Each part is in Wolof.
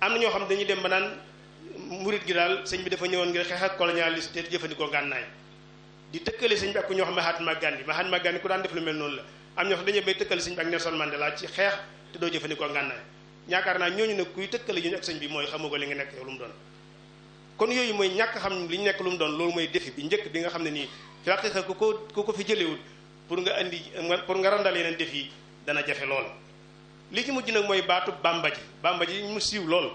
am na ñoo xam dañuy dem ba naan murit gi daal sëñ bi dafa ñëwoon ngir xeex ak colonialiste te jëfandikoo ngànnaay di tëkkale sëñ bi ak ku ñoo xam Mahatma Gandhi ku daan def lu mel noonu la am ñoo xam dañuy bay tëkkale sëñ bi ak Nelson Mandela ci xeex te doo jëfandikoo ngànnaay yaakaar naa ñooñu nag kuy tëkkale ñu ak sëñ bi mooy xamu ko li nga nekk yow lu mu doon kon yooyu mooy ñàkk xam li ñu nekk lu mu doon loolu mooy défi bi njëkk bi nga xam ne nii fi haqiqa ku ko fi jëlewul pour nga randal yeneen défi yi dana jafe lool li ci mujj nag mooy baatu bamba ji mu siiw lool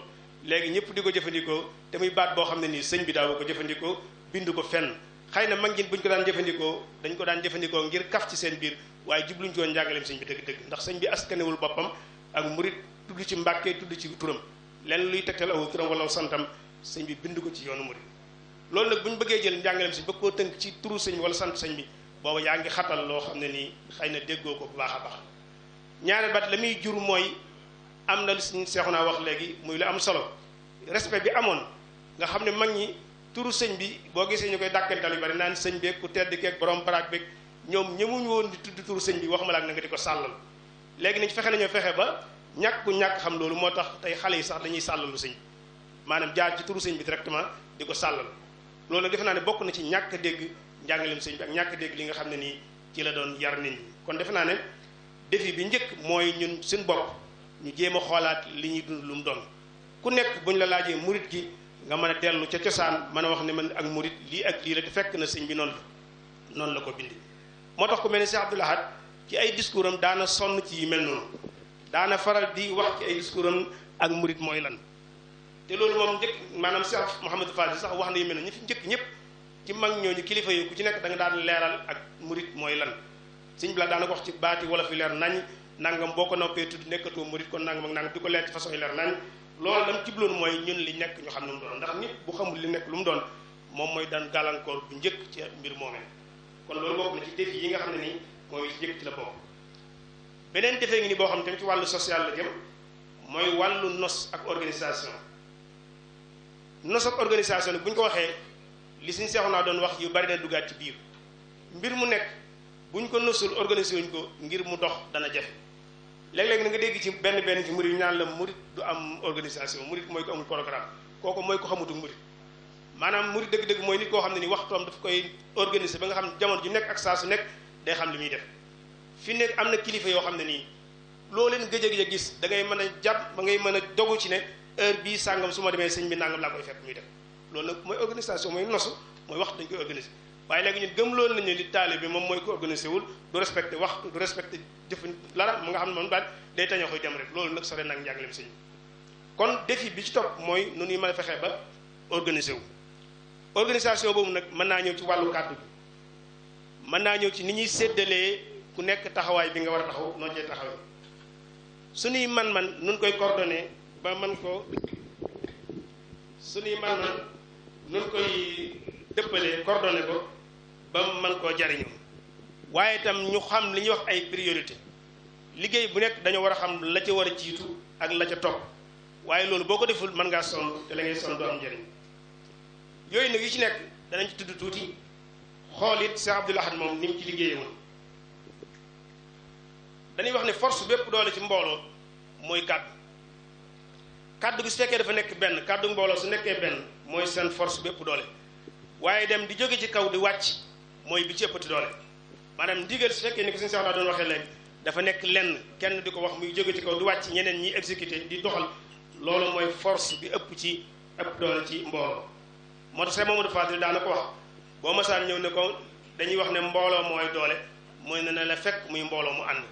léegi ñëpp di ko jëfandikoo te muy baat boo xam ne nii sëñ bi daaw ko jëfandikoo bind ko fenn xëy na mag ñi buñ ko daan jëfandikoo dañ ko daan jëfandikoo ngir kaf ci seen biir waaye jubluñ ci woon njàngaleem sëñ bi dëgg-dëgg ndax sëñ bi askanewul boppam ak murit tudd ci mbàkkee tudd ci turam lenn luy tegtal aw turam wala santam sëñ bi bind ko ci yoonu murit loolu nag bu ñu bëggee jël njàngaleem sëñ bëgg koo tënk ci turu sëñ bi wala sant sëñ bi booba yaa ngi xatal loo xam ne nii xëy na déggoo ko bu baax a baax ñaareel baat la muy jur mooy am na lu suñ seexu naa wax léegi muy lu am solo respect bi amoon nga xam ne mag ñi turu sëñ bi boo gisee ñu koy dàkkantal yu bari naan sëñ beeg ku tedd keeg borom baraag beeg ñoom ñemuñu woon di tudd turu sëñ bi waxuma la ak na nga di ko sàllal léegi nañ nañoo fexe ba ñàkk xam loolu moo tax tey xale yi sax dañuy sàllalu sëñ bi maanaam jaar ci turu sëñ bi directement di ko sàllal loolu nag defe naa ne bokk na ci ñàkk dégg njàngaleem sëñ bi ak ñàkk dégg li nga xam ne nii ci la doon yar nit ñi kon defe naa ne défi bi njëkk mooy ñun suñ bopp ñu jéem a xoolaat li ñuy dund lu mu doon ku nekk buñ la laajee murit gi nga mën a dellu ca cosaan mën a wax ne man ak murit lii ak lii la te fekk na sëñ bi noonu la ko bindi moo tax ku mel ni Cheikh Abdoul Ahad ci ay discours am daana sonn ci yi mel noonu daana faral di wax ci ay discours am ak murit mooy lan te loolu moom njëkk maanaam Cheikh Mouhamadou Fadil sax wax na yu mel noonu ñi fi njëkk ñëpp ci mag ñooñu kilifa yi ku ci nekk da nga daan leeral ak murit mooy lan sëñ bi la daana ko wax ci baati wala fi leer nañ nangam boo ko noppee tudd nekkatoo murit kon nangam ak nangam di ko leer ci façon yi leer nañ loolu lam jibloon mooy ñun li nekk ñu xam lu mu doon ndax nit bu xamul li nekk lu mu doon moom mooy daan gàllankoor bu njëkk ci mbir moomee kon loolu bokk na ci défi yi nga xam ne nii mooy njëkk ci la bokk beneen defee ngi ni boo xam ne tamit ci wàllu social la jëm mooy wàllu nos ak organisation nos ak organisation nag bu ñu ko waxee li suñ seexu naa doon wax yu bari na duggaat ci biir mbir mu nekk bu ñu ko nosul organisé wuñ ko ngir mu dox dana jafe léeg-léeg na nga dégg ci benn ci murit ñu naan la murit du am organisation murit mooy ko amul programme kooku mooy ko xamutu murit maanaam murit dëgg-dëgg mooy nit koo xam ne ni waxtoom daf koy organiser ba nga xam ne jamono ju nekk ak saa su nekk day xam li muy def fi nekk am na kilifa yoo xam ne nii loo leen gëj a gis da ngay mën a jàpp ba ngay mën a dogu ci ne heure bii sàngam su ma demee sëñ bi nangam laa koy fekk muy def loolu nag mooy organisation mooy nosu mooy waxtu dañ koy organiser waaye léegi ñun gëm loolu nañu li taalibe bi moom mooy ko organisé wul du respecté waxtu du respecté jëfan lara mu nga xam ne moom daal day tañoo koy dem rek loolu nag sore nag njàngaleem sëñ kon défi bi ci topp mooy nu ñuy mën a fexee ba organisé wu organisation boobu nag mën naa ñëw ci wàllu kàddu bi mën naa ñëw ci ni ñuy séddalee ku nekk taxawaay bi nga war a taxaw noo cee taxawee suñuy man-man nun koy coordonné ba man ko suñuy man-man nun koy dëppalee coordonné ko ba man koo jariñoo waaye itam ñu xam li ñuy wax ay priorité liggéey bu nekk dañoo war a xam la ca war a jiitu ak la ca topp waaye loolu boo ko deful mën ngaa sonn te la ngay sonn doo am njëriñ yooyu nag yi ci nekk danañ ci tudd tuuti xool it Cheikh Abdoul Ahad moom ni mu ci liggéeyee woon dañuy wax ne force bépp doole ci mbooloo mooy kàddu gi su fekkee dafa nekk benn kàddu mbooloo su nekkee benn mooy seen force bépp doole waaye dem di jóge ci kaw di wàcc mooy bi ci ëppati doole maanaam ndigal su fekkee ni ko suñu soxlaa doon waxee léegi dafa nekk lenn kenn di ko wax muy jóge ci kaw di wàcc ñeneen ñi exécuté di doxal loolu mooy force bi ëpp doole ci mbooloo moo tax Seex Mamadu Fadil daana ko wax boo masaan ñëw ne ko dañuy wax ne mbooloo mooy doole mooy ne na la fekk muy mbooloo mu ànd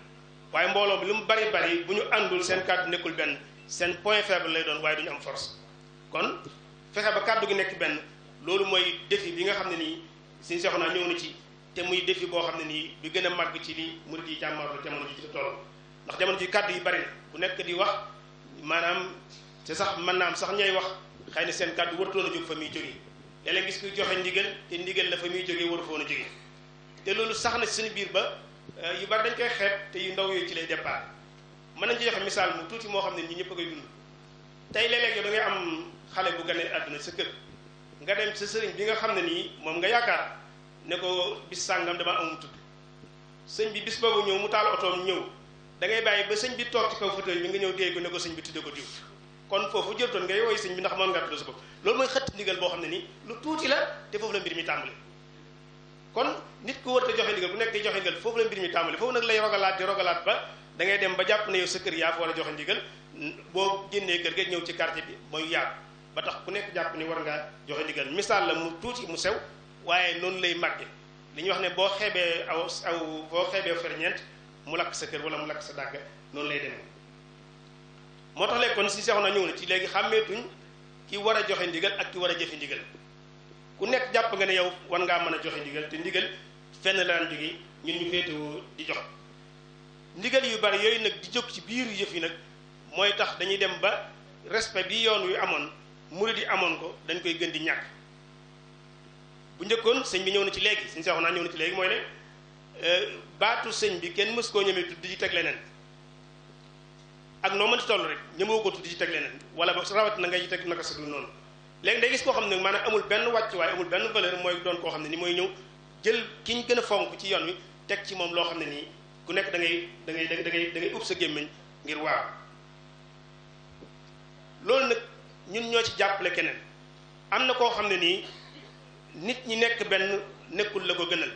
waaye mbooloo bi lu mu bari bari bu ñu àndul seen kàddu nekkul benn seen point faible lay doon waaye du ñu am force kon fexe ba kàddu gi nekk benn loolu mooy défi bi nga xam ne nii suñu seexu naa ñëw na ci te muy défi boo xam ne nii bi gën a màgg ci li murid yi jàmmarlu jamono ji ci toll ndax jamono ji kàddu yi bari na ku nekk di wax maanaam te sax mën naa am sax ñay wax xëy na seen kàddu wartoon a jóg fa muy jógee léeg-léeg gis kuy joxe ndigal te ndigal la fa muy jógee waru foon a jógee te loolu sax na ci suñu biir ba yu bari dañ koy xeeb te yu ndaw yooyu ci lay départ mën nañ ci joxe misaal mu tuuti moo xam ne ñi ñëpp a koy dund tey léeg-léeg yow da ngay am xale bu gane àdduna sa kër nga dem sa sëriñ bi nga xam ne nii moom nga yaakaar ne ko bis sàngam dama amum tudd sëñ bi bis boobu ñëw mu taal otoom ñëw da ngay bàyyi ba sëñ bi toog ci kaw fauteuil bi nga ñëw dégg ne ko sëñ bi tudde ko diw kon foofu jërtoon ngay woy sëñ bi ndax mën ngaa tudd sa bopp loolu mooy xëtt ndigal boo xam ne nii lu tuuti la te foofu la mbir mi tàmbali kon nit ku wër te joxe ndigal ku nekk di joxe ndigal foofu la mbir mi tàmbali foofu nag lay rogalaat di rogalaat ba da ngay dem ba jàpp ne yow sa kër yaa fa war a joxe ndigal boo génnee kër ga ñëw ci quartier bi mooy yaatu ba tax ku nekk jàpp ni war ngaa joxe ndigal misaal la mu tuuti mu sew waaye noonu lay màgge li ñuy wax ne boo xeebee boo xeebee ferñeent mu lakk sa kër wala mu lakk sa dàgg noonu lay demee moo tax léegi kon si seexu na ñëw na ci léegi xàmmeetuñ ki war a joxe ndigal ak ki war a jëfe ndigal ku nekk jàpp nga ne yow war ngaa mën a joxe ndigal te ndigal fenn la daan jóge ñun ñu féetewoo di jox ndigal yu bari yooyu nag di jóg ci biir yëf yi nag mooy tax dañuy dem ba respect bi yoon wi amoon murid yi amoon ko dañ koy gën di ñàkk bu njëkkoon sëñ bi ñëw na ci léegi sëñ seexu naa ñëw na ci léegi mooy ne baatu sëñ bi kenn mës koo ñemee tudd ci teg leneen ak noo mën ci toll rek ñemoo ko tudd ci teg leneen wala ba rawat na ngay ci teg naka sudul noonu léegi day gis koo xam ne maanaam amul benn wàccuwaay amul benn valeur mooy doon koo xam ne ni mooy ñëw jël ki ñu gën a fonk ci yoon wi teg ci moom loo xam ne nii ku nekk da ngay ub sa gémmiñ ngir waaw loolu nag ñun ñoo ci jàppale keneen am na koo xam ne nii nit ñi nekk benn nekkul la ko gënal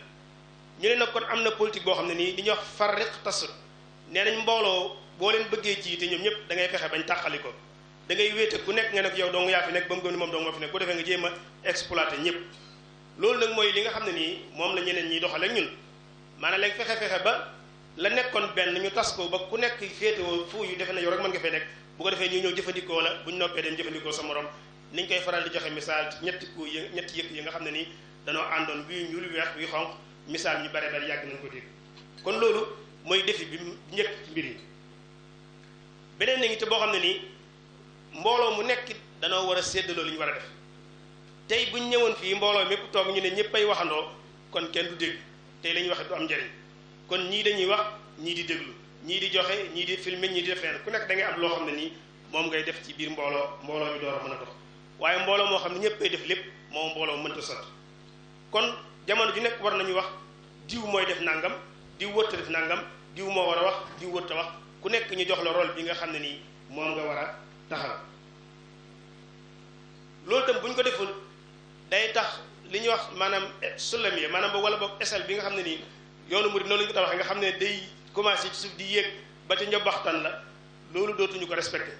ñu ne nag kon am na politique boo xam ne nii li ñuy wax farriq tasut nee nañ mbooloo boo leen bëggee jiite ñoom ñëpp da ngay fexe bañ tàqali ko da ngay wéete ku nekk nga ne ko yow dong yaa fi nekk ba mu gëm ni moom dong moo fi nekk bu defee nga jéem a exploité ñëpp loolu nag mooy li nga xam ne nii moom la ñeneen ñiy doxale ñun maanaam léegi fexe ba la nekkoon benn ñu tas ko ba ku nekk féetewoo fu yu defe na yow rek mën nga fay nekk bu ko defee ñu ñëw jëfandikoo la buñ noppee dem jëfandikoo sa morom niñ koy faral di joxe misaal ci ñetti yëkk yi nga xam ne nii danoo àndoon bii ñuul weex bii xonq misaal ñu bare bare yàgg nañ ko dégg kon loolu mooy défi bi njëkk ci mbir yi beneen na ngi te boo xam ne nii mbooloo mu nekk danoo war a séddaloo li ñu war a def tey buñ ñëwoon fii mbooloo mépp toog ñu ne ñëppay waxandoo kon kenn du dégg tey la ñuy waxe du am njëriñ kon ñii dañuy wax ñii di déglu ñii di joxe ñii di filmer ñii di def leen ku nekk da ngay am loo xam ne nii moom ngay def ci biir mbooloo mi door a mën a dox waaye mbooloo moo xam ne ñëppay def lépp moom mbooloo mënta sotti kon jamono ju nekk war nañu wax diw mooy def nangam diw wërta def nangam diw moo war a wax diw wërta wax ku nekk ñu jox la rôle bi nga xam ne nii moom nga war a taxaw loolu tam bu ñu ko deful day tax li ñuy wax maanaam sulam yi maanaam wala boog esal bi nga xam ne nii yoonu murid noonu la ñu ko tabaxee nga xam ne day commencé ci suuf di yéeg ba ca njobaxtan la loolu dootuñu ko respecté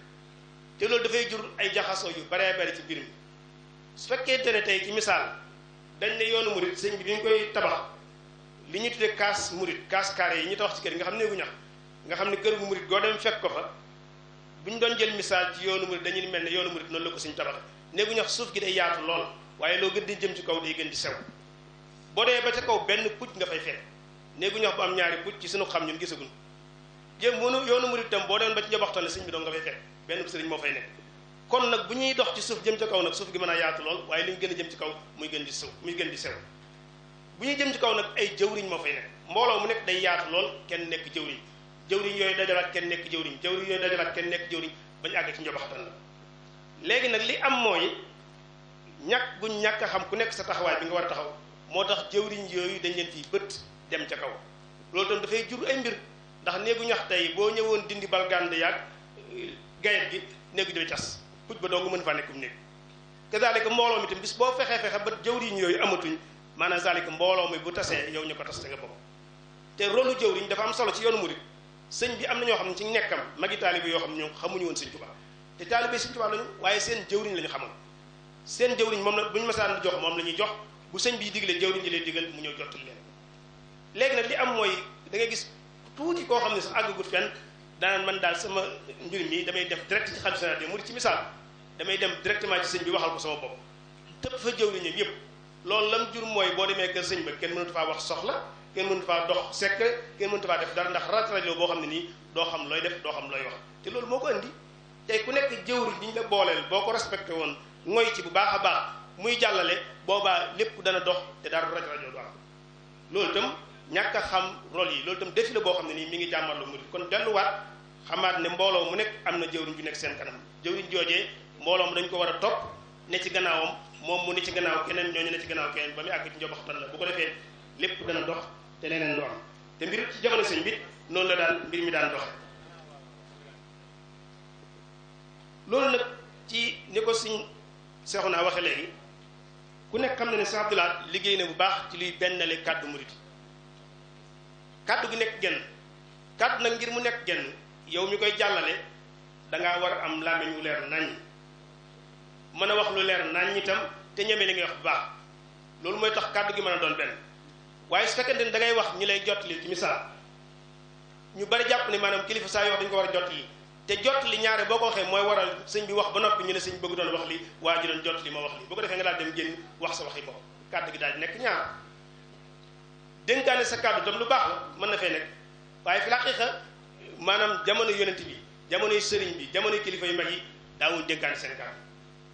te loolu dafay jur ay jaxasoo yu baree bari ci mbir mi su fekkente ne tey ci misaal dañ ne yoonu murid sëñ bi ñu koy tabax li ñu tuddee kaas murid kaas carré yi ñu tabax ci kër yi nga xam ne néegu ñax nga xam ne kër gu murid goo dem fekk ko fa bu ñu doon jël misaal ci yoonu murid dañuy mel ne yoonu murid noonu la ko sëñ tabax néegu ñax suuf gi day yaatu lool waaye loo gën di jëm ci kaw day gën di sew boo dee ba ca kaw benn pucc nga fay fekk néegu ñax bu am ñaari pucc ci sunu xam ñun gisaguñ jëm mënu yoonu murid tam boo demoon ba ci njaboxtaan la sëñ bi doon nga fay fekk benn sëriñ moo fay nekk kon nag bu ñuy dox ci suuf jëm ca kaw nag suuf gi mën a yaatu lool waaye li ñu gën a jëm ci kaw muy gën di sew bu ñuy jëm ci kaw nag ay jëwriñ moo fay nekk mbooloo mu nekk day yaatu lool kenn nekk jëwriñ yooyu dajalaat kenn nekk jëwriñ yooyu dajalaat kenn nekk jëwriñ bañu àgg ci njaboxtaan la léegi nag li am mooy ñàkk guñ ñàkk a xam ku nekk sa taxawaay bi nga war a taxaw moo tax jëwriñ yooyu dañ leen fii bët dem ca kaw loolu tam dafay jur ay mbir ndax néegu ñax tey boo ñëwoon dindi balgande yaag gayet gi néegu jooy tas puj ba doo nga mën faa nekkum néeg kazaalika mbooloo mi tam bis boo fexe ba jëwriñ yooyu amatuñ maanaam zaalika mbooloo mi bu tasee yow ñu ko tas te nga bokk te rôlu jëwriñ dafa am solo ci yoonu murid sëñ bi am na ñoo xam ne ci nekkam magi taalibe yoo xam ne ñoom xamuñu woon sëñ Tuubaa te taalibe sëñ Tuubaa lañu waaye seen jëwriñ la ñu xamoon seen jëwriñ moom la bu ñu masaan di jox moom la ñuy jox bu sëñ bi digle jëwriñ ji lay digal mu ñëw jottali leen léegi nag li am mooy da ngay gis tuuti koo xam ne sax àggagut fenn daanaan man daal sama mbir mi damay def direct ci xalifa général des mourides ci misaal damay dem directement ci sëñ bi waxal ko sama bopp tëpp fa jëwriñam yëpp loolu lam jur mooy boo demee kër sëñ ba kenn mënatu faa wax soxla kenn mënatu faa dox secret kenn mënatu faa def dara ndax rajo boo xam ne nii doo xam looy def doo xam looy wax te loolu moo ko indi tey ku nekk jëwriñ bi ñu la booleel boo ko respecté woon ngoy ci bu baax a baax muy jàllale boobaa lépp dana dox te dara rajo du am loolu itam ñàkk a xam rôle yi loolu itam défi la boo xam ne nii mi ngi jàmmarlu murid kon delluwaat xamaat ne mbooloo mu nekk am na jëwriñ ju nekk seen kanam jëwriñ joojee mbooloo mu dañ ko war a topp ne ci gannaawam moom mu ne ci gannaaw keneen ñooñu ne ci gannaaw keneen ba muy àgg ci njobaxtan la bu ko defee lépp dana dox te leneen du am te mbir ci jamono sëñ bi noonu la daan mbir mi daan doxe loolu nag ci ni ko Sëñ Seexuna waxe léegi ku nekk xam na ne Sëñ Abdou Lahad liggéey na bu baax ci luy bennale kàddu murit kàddu gi nekk genn kàddu nag ngir mu nekk genn yow mi koy jàllale da ngaa war a am làmmiñ wu leer naññ mën a wax lu leer naññ itam te ñeme li ngay wax bu baax loolu mooy tax kàddu gi mën a doon benn waaye su fekkente ne da ngay wax ñi lay jottali ci misaal ñu bari jàpp ne maanaam kilifa saa yoo wax dañu ko war a jottali te jottali ñaare boo ko waxee mooy waral sëñ bi wax ba noppi ñu ne sëñ bëgg doon wax li waa ji doon jottali ma wax li boo ko defee nga daal dem génn wax sa waxi bopp kàddu gi daal di nekk ñaar dénkaane sa kàddu tam lu baax la mën na fee nekk waaye fi laqiqa maanaam jamono yonent bi jamonoy sëriñ bi jamonoy kilifa yu mag yi daawuñ dénkaane seen kàddu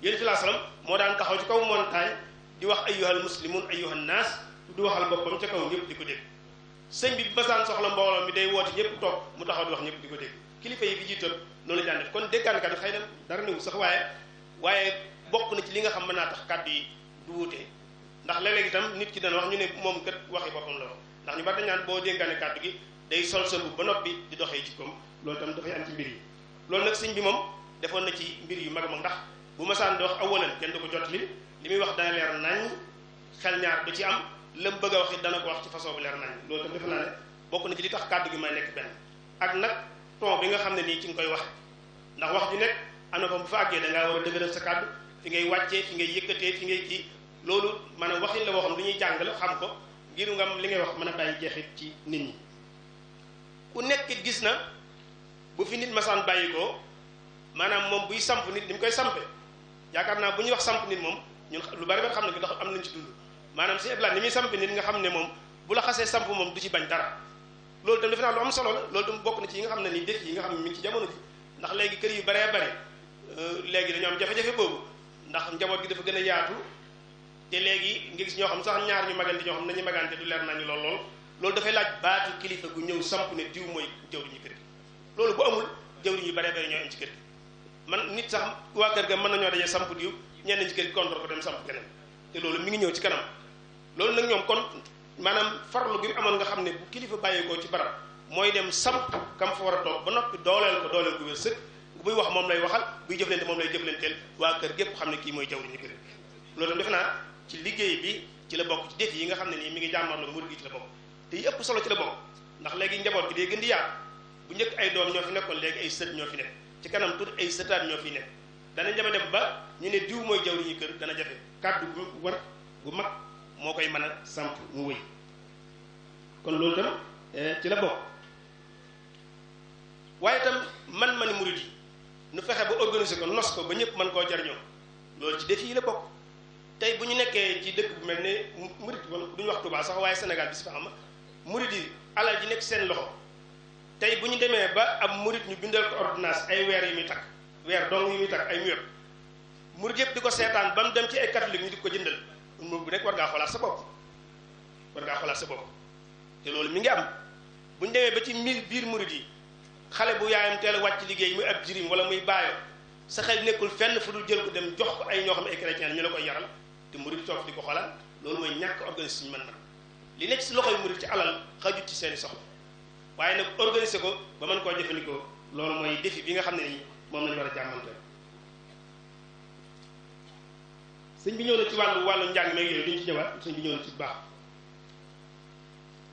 yonent bi salaam moo daan taxaw ci kaw montagne di wax ayyuhal muslimun ayyuhan naas di waxal boppam ca kaw ñëpp di ko dégg sëñ bi masaan soxla mbooloo mi day woote ñëpp toog mu taxaw di wax ñëpp di ko dégg kilifa yi fi jiital noonu la daan def kon dénkaane kàddu xëy na dara newu sax waaye bokk na ci li nga xam mën naa tax kàddu yi du wuute ndax léeg-léeg itam nit ki dana wax ñu ne moom kat waxi boppam la wax ndax ñu bari dañ naan boo dénkaane kàddu gi day sol solu ba noppi di doxee jikkoom loolu tam dafay am ci mbir yi loolu nag sëñ bi moom defoon na ci mbir yu mag a mag ndax bu masaan di wax awalan kenn du ko jot li muy wax dana leer nañ xel ñaar du ci am lam bëgg a wax it dana ko wax ci façon bu leer nañ loolu tam defe naa ne bokk na ci li tax kàddu gi may nekk benn ak nag ton bi nga xam ne nii ci nga koy waxe ndax wax ju nekk am na fa bu fa àggee da ngaa war a dëgëral sa kàddu fi ngay wàccee fi ngay yëkkatee fi ngay kii loolu maanaam waxin la boo xam lu ñuy jàng la xam ko ngir nga li ngay wax mën a bàyyi jeexit ci nit ñi ku nekk gis na bu fi nit masaan bàyyi ko maanaam moom buy samp nit ni mu koy sampe yaakaar naa bu ñuy wax samp nit moom ñun lu bari ba xam ne bi ndax am nañ ci dund maanaam si eblaat ni muy samp nit nga xam ne moom bu la xasee samp moom du ci bañ dara loolu tam defe naa lu am solo la loolu tam bokk na ci yi nga xam ne nii def yi nga xam ne mi ngi ci jamono ji ndax léegi kër yu baree bari léegi dañoo am jafe-jafe boobu ndax njaboot gi dafa gën a yaatu te léegi nga gis ñoo xam sax ñaar ñu magante ñoo xam nañu magante du leer nañu loolu dafay laaj baatu kilifa gu ñëw samp ne diw mooy jawriñu kër gi loolu bu amul jawriñ yu baree bari ñoo am ci kër gi man nit sax waa kër ga mën nañoo daje samp diw ñenn ci kër gi contre ko dem samp keneen te loolu mi ngi ñëw ci kanam loolu nag ñoom kon maanaam farlu gi mu amoon nga xam ne bu kilifa bàyyeekoo ci barab mooy dem samp kam fa war a toog ba noppi dooleel ko dooleel gu wér sëkk buy wax moom lay waxal buy jëflante moom lay jëflanteel waa kër gépp xam ne kii mooy jawriñu kër gi loolu tam defe naa ci liggéey bi ci la bokk ci def yi nga xam ne nii mi ngi jàmmarloo murid gi ci la bokk te yi ëpp solo ci la bokk ndax léegi njaboot gi day gën di yaatu bu njëkk ay doom ñoo fi nekkoon léegi ay sët ñoo fi nekk ci kanam tur ay sëtaat ñoo fi nekk danañ dema dem ba ñu ne diw mooy jawriñu kër dana jafe kàddu gu war gu mag moo koy mën a samp mu wëy kon loolu tam ci la bokk waaye itam man-mani murid yi nu fexe ba organiser ko nos ko ba ñëpp mën koo jariñoo loolu ci défi yi la bokk tey bu ñu nekkee ci dëkk bu mel ne murid duñu wax Touba sax waaye Sénégal bi si fa am murid yi alal ji nekk seen loxo tey bu ñu demee ba ab murid ñu bindal ko ordonnance ay weer yi muy takk weer dong yi muy takk ay mur murid yëpp di ko seetaan ba mu dem ci ay catholique ñu di ko jëndal bu nekk war ngaa xoolaat sa bopp te loolu mi ngi am bu ñu demee ba ci biir murid yi xale bu yaayam teel a wàcc liggéey muy ab jirim wala muy baayo sa xel nekkul fenn fu dul jël ko dem jox ko ay ñoo xam ne ay chrétien ñu la koy yaral te murid toog di ko xoolal loolu mooy ñàkk organiser suñu mën li nekk si loxoy murid ci alal xajut ci seeni soxla waaye nag organiser ko ba mën koo jëfandikoo loolu mooy défi bi nga xam ne nii moom lañu war a jàmmante sëñ bi ñëw na ci wàllu njàng meeg yooyu duñ ci ñëwaat sëñ bi ñëw na ci bu baax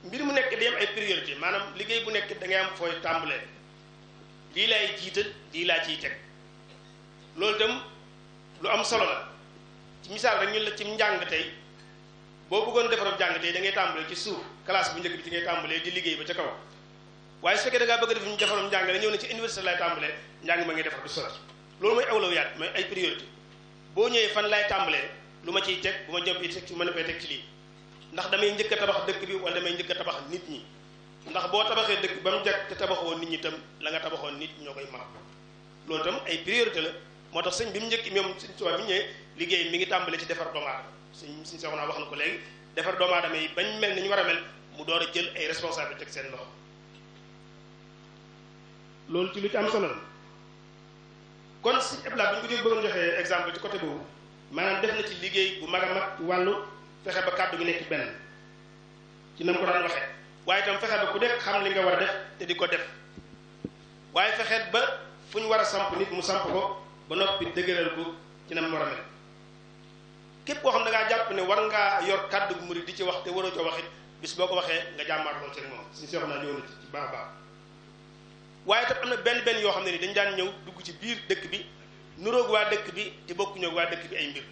mbir mu nekk day am ay priorité maanaam liggéey bu nekk da ngay am fooy tàmbalee lii laay jiital lii laa ciy teg loolu itam lu am solo la ci misaal rek ñun la ci njàng tey boo bëggoon defaram njàng tey da ngay tàmbalee ci suuf classe bu njëkk bi ci ngay tàmbalee di liggéey ba ca kaw waaye su fekkee da ngaa bëgg a def ñu defaram njàng la ñëw na ci université lay tàmbalee njàng ma ngay defar du sotti loolu mooy awlawiyaat mooy ay priorité boo ñëwee fan laay tàmbalee lu ma ciy teg bu ma jëm teg ci mën a koy teg ci lii ndax damay njëkk a tabax dëkk bi wala damay njëkk a tabax nit ñi ndax boo tabaxee dëkk ba mu jag te tabaxoon nit ñi itam la nga tabaxoon nit ñoo koy mag loolu itam ay priorité la moo tax sëñ bi mu njëkk moom sëñ Tuubaa bi mu ñëwee liggéey mi ngi tàmbale ci defar doomu aadama sëñ Seexuna wax na ko léegi defar doomu aadama yi bañ mel ni ñu war a mel mu door a jël ay responsabilité teg seen loxo loolu ci lu ci am solo la kon sëñ Abdoulaye bu ñu ko bëggoon joxee exemple ci côté boobu maanaam def na ci liggéey bu mag a mag wàllu fexe ba kàddu gi nekk benn ci na mu ko daan waxee waaye itam fexe ba ku nekk xam li nga war a def te di ko def waaye fexe ba fu ñu war a samp nit mu samp ko ba noppi dëgëral ko ci nam war a mel képp koo xam da ngaa jàpp ne war ngaa yor kàddu gu murid di ci wax te waroo coo waxit bis boo ko waxee nga jàmmaarloo ci rek moom suñu seex naa ñëw na ci baax a baax waaye tam am na benn yoo xam ne ni dañ daan ñëw dugg ci biir dëkk bi nuroog waa dëkk bi te bokkuñu waa dëkk bi ay mbir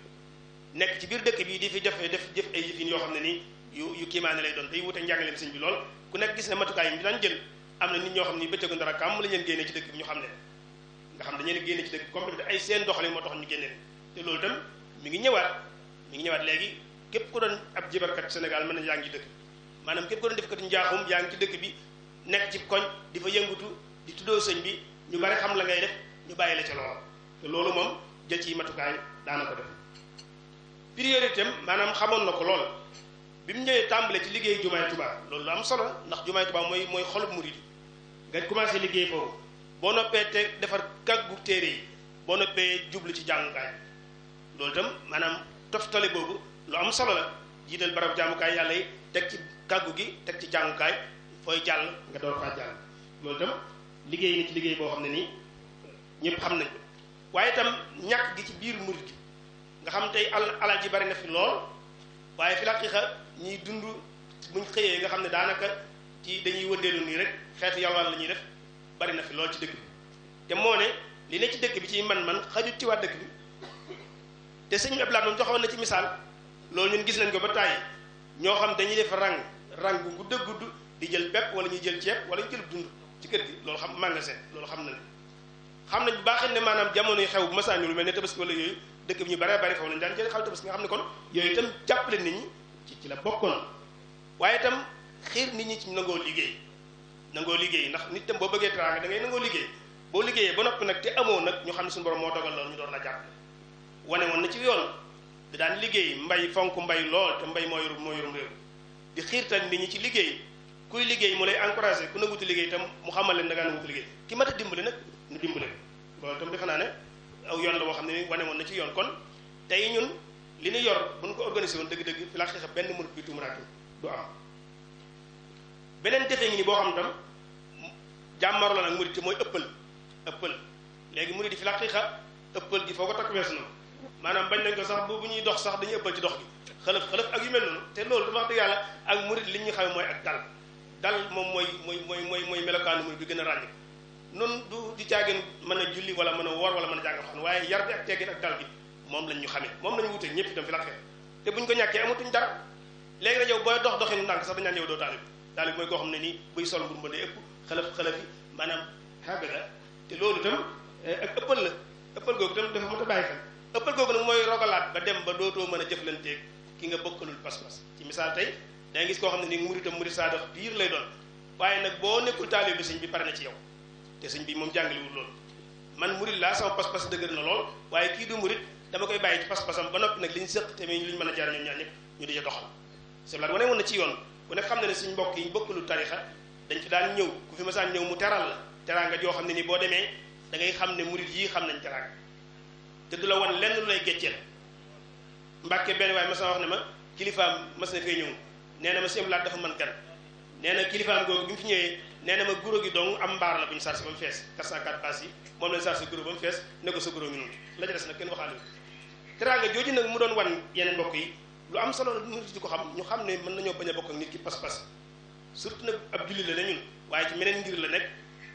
nekk ci biir dëkk bi di fi def jëf ay yëfin yoo xam ne nii yu kiimaane lay doon day wute njàngaleem sëñ bi lool ku nekk gis ne matukaay yi ñu daan jël am na nit ñoo xam ni bëccëgu ndara kam la leen génne ci dëkk bi ñu xam ne nga xam dañu leen génne ci dëkk bi complète ay seen doxalin moo tax ñu génne te loolu itam mi ngi ñëwaat léegi képp ku doon ab jibarkat Sénégal mën na yaa ngi ci dëkk maanaam képp ku doon def kat njaaxum yaa ngi ci dëkk bi nekk ci koñ di fa yëngutu di tuddoo sëñ bi ñu bari xam la ngay def ñu bàyyi la ca lool te loolu moom jël ci matukaay daana ko def priorité am maanaam xamoon na ko lool bi mu ñëwee tàmbale ci liggéey jumaay Tuubaa loolu lu am solo ndax jumaay Tuubaa mooy xolub murid nga commencé liggéey foofu boo noppee te defar kàggu téere yi boo noppee jublu ci jàngukaay loolu itam maanaam toftale boobu lu am solo la jiital barab jàngukaay yàlla yi teg ci kàggu gi teg ci jàngukaay fooy jàll nga door faa jàll loolu itam liggéey ni ci liggéey boo xam ne nii ñëpp xam nañ ko waaye itam ñàkk gi ci biir murid gi nga xam tey alal ji bari na fi lool waaye fi la xiixa ñiy dund buñ xëyee nga xam ne daanaka ci dañuy wëndeelu nii rek xeetu yalwaan la ñuy def bari na fi lool ci dëkk bi te moo ne li ne ci dëkk bi ci man xajut ci waa dëkk bi te sëñ bi Abdoulaye moom joxoon na ci misaal loolu ñun gis nañ ko ba tàyyi ñoo xam dañuy def rang bu gudd a gudd di jël bépp wala ñuy jël ceeb wala ñu jël dund ci kër gi loolu xam magasin loolu xam nañ bu baax ne maanaam jamono yi xew bu masaan lu mel ne tabaski wala yooyu dëkk bi ñu bare bari foofu lañu daan jël xal tabaski nga xam ne kon yooyu itam jàppale nit ñi ci la bokkoon waaye itam xiir nit ñi ci nangoo liggéey ndax nit tam boo bëggee teraanga da ngay nangoo liggéey boo liggéeyee ba noppi nag te amoo nag ñu xam ne suñu borom moo dogal loolu ñu door la jàppale wane woon na ci yoon da daan liggéey mbay fonk mbay lool te mbay moo yorum réew di xiirtal nit ñi ci liggéey kuy liggéey mu lay encouragé ku nangutu liggéey itam mu xamal leen da ngaa nangutu liggéey ki mat a dimbale nag ñu dimbale loolu itam defe naa ne aw yoon la boo xam ne wane woon na ci yoon kon tey ñun li ñu yor bu ñu ko organisé woon dëgg-dëgg fi la xeex benn mënut bi tumuraatu du am beneen defee ngi ni boo xam tam jàmmaroo la nag murid te mooy ëppal léegi murid di fi la xeexa ëppal gi foo ko takk weesu na maanaam bañ nañ ko sax bu ñuy dox sax dañuy ëppal ci dox gi xëlëf ak yu mel noonu te loolu dafa wax dëgg yàlla ak murid li ñu xamee mooy ak dal moom mooy melokaanu murid bi gën a ràññi noonu du di caagin mën a julli wala mën a woor wala mën a jàng xam waaye yar bi ak teggin ak dal bi moom lañ ñu xamee moom lañu wutee ñëpp itam fi la xeex te buñ ko ñàkkee amatuñ dara léegi nag yow booy dox doxinu ndànk sax dañ naan yow doo taalib mooy koo xam ne nii buy sol mbur mba day ëpp xalaf yi maanaam xaabila te loolu itam ak ëppal la ëppal googu itam dafa mën a bàyyi xel ëppal googu nag mooy rogalaat ba dem ba dootoo mën a jëflanteeg ki nga bokkalul pas-pas ci misaal tey da nga gis koo xam ne nii muritam murid saadax biir lay doon waaye nag boo nekkul taalib bi sëñ bi pare na ci yow te sëñ bi moom jàngaliwul loolu man murid laa sama pas-pas dëgër na lool waaye kii du murid dama koy bàyyi ci pas-pasam ba noppi nag li ñu sëq te li ñu mën a jaar ñoom ñaar ñëpp ñu di ca doxal c'est vrai wane woon na ci yoon bu nekk xam ne ne suñ mbokk yi ñu bokkalul tarixa dañ fi daan ñëw ku fi masaan ñëw mu teral la teraanga joo xam ne ni boo demee da ngay xam ne murid yii xam nañ teraanga te du la wan lenn lu lay gécceel mbàkke benn waaye mas na wax ne ma kilifaam mas na fee ñëw nee na ma sëñ laat dafa mën gan nee na kilifaam googu bi mu fi ñëwee nee na ma guro gi dong am mbaar la bu ñu sarsi ba mu fees 404 pass yi moom lañ sarsi guro ba mu fees ne ko sa guro ngi noonu la ca des nag kenn waxaale teraanga jooju nag mu doon wan yeneen mbokk yi lu am solo la murid di ko xam ñu xam ne mën nañoo bañ a bokk ak nit ki pas-pas surtout nag ab julli la ne ñun waaye ci meneen ngir la nekk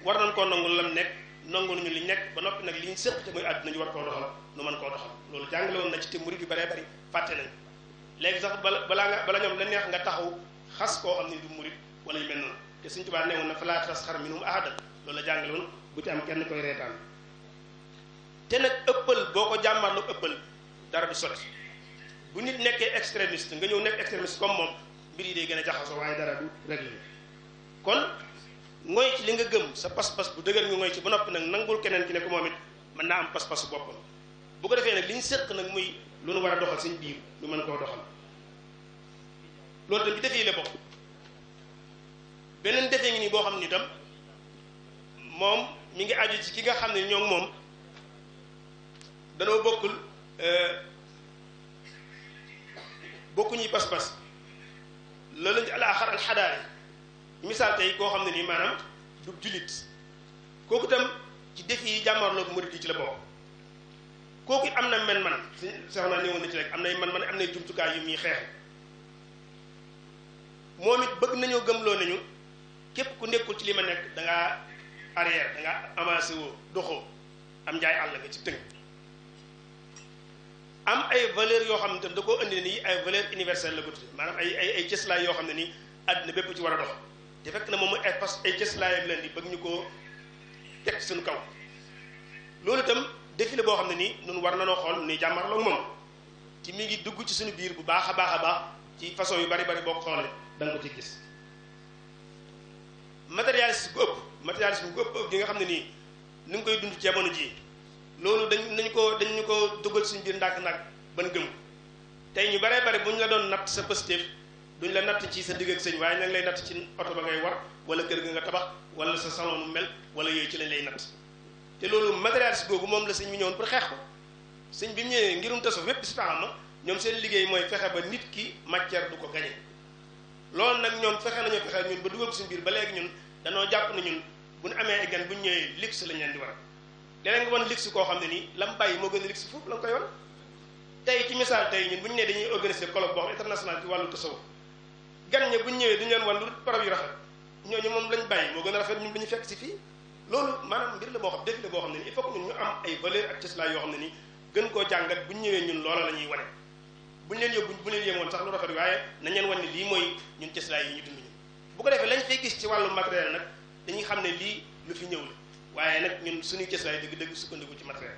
war nañ koo nangul lam nekk nangu nañu li nekk ba noppi nag li ñu sëq te muy àdduna ñu war koo doxal nu mën koo doxal loolu jàngale woon na ci te murid yu bëree bëri fàtte nañ léegi sax bala ñoom la neex nga taxaw xas koo xam ne du murid wala yu mel noonu te Sëñ Tuubaa newoon na falaa tasxar minhum ahadan loolu la jàngale woon bu ci am kenn koy reetaan te nag ëppal boo ko jàmmarloo ëppal dara du sotti bu nit nekkee extrémiste nga ñëw nekk extrémiste comme moom mbir yi day gën a jaxasoo waaye dara du réglé kon ngoy ci li nga gëm sa pas-pas bu dëgër nga ngoy ci ba noppi nag nangul keneen ki ne ko moom it mën naa am pas-pasu boppam bu ko defee nag li ñu séq nag muy lu nu war a doxal seen biir ñu mën koo doxal loolu tam bi defee la bokk beneen defee ngi nii boo xam ni itam moom mi ngi aju ci ki nga xam ne ñoo moom danoo bokkul bokkuñuy pas-pas loolu lañ ci alaaxar alxadaari misaal tey koo xam ne nii maanaam du jullit kooku itam ci def yi jàmmarloog murid yi ci la bokk kooku it am na man-man soxna néewoon na ci rek am nay man-man am nay jumtukaay yu muy xeexe moom it bëgg nañoo gëmloo nañu képp ku nekkul ci li ma nekk da ngaa arrière da ngaa avancé woo doxoo am njaay àll nga ci tënk am ay valeurs yoo xam ne tam da koo indi nii ay valeurs universelles la ko tudde maanaam ay cëslaay yoo xam ne nii àddina bépp ci war a dox te fekk na moom mooy ay cëslaayam leen di bëgg ñu koo teg suñu kaw loolu itam défilé boo xam ne nii ñun war na noo xool ni jàmmarloo ak moom ci mi ngi dugg ci suñu biir bu baax a baax ci façon yu bari boo ko xoolee da nga ko ci gis matérialisme gu ëpp gi nga xam ne nii ni nga koy dund ci jamono ji loolu dañu ko dugal suñu biir ndànk-ndànk ban gëm tey ñu baree bari bu ñu la doon natt sa positif duñ la natt ci sa digg ak sëñ waaye ña ngi lay natt ci oto ba ngay war wala kër ga nga tabax wala sa salon mu mel wala yooyu ci lañ lay natt te loolu matérialisme googu moom la sëñ bi ñëwoon pour xeex ko sëñ bi mu ñëwee ngirum tasawuf wépp si taxam ma ñoom seen liggéey mooy fexe ba nit ki matière du ko gañe loolu nag ñoom fexe ñun ba dugal ko suñu biir ba léegi ñun danoo jàpp na ñun bu ñu amee ay gan bu ñu ñëwee luxe lañ leen di war léeg-léeg nga wan luxe koo xam ne nii lam bàyyi moo gën a luxe foofu la nga koy wan tey ci misaal tey ñun bu ñu nee dañuy organiser colloque boo xam international ci wàllu tasawuf gan ñi bu ñu ñëwee duñu leen wan lu barab yu rafet ñooñu moom lañ bàyyi moo gën a rafet ñun dañu fekk si fii loolu maanaam mbir la boo xam défilé boo xam ne nii il faut que ñun ñu am ay valeur ak cëslaay yoo xam ne nii gën koo jàngat bu ñu ñëwee ñun loola la ñuy wane bu ñu leen yóbbu bu leen yéemoon sax lu rafet waaye nañ leen wan ne lii mooy ñun cëslaay yi ñu dund ñun bu ko defee lañ fay gis ci wàllu matériel nag dañuy xam ne lii lu fi ñëw la waaye nag ñun suñuy cëslaay dëgg-dëgg sukkandiku ci matériel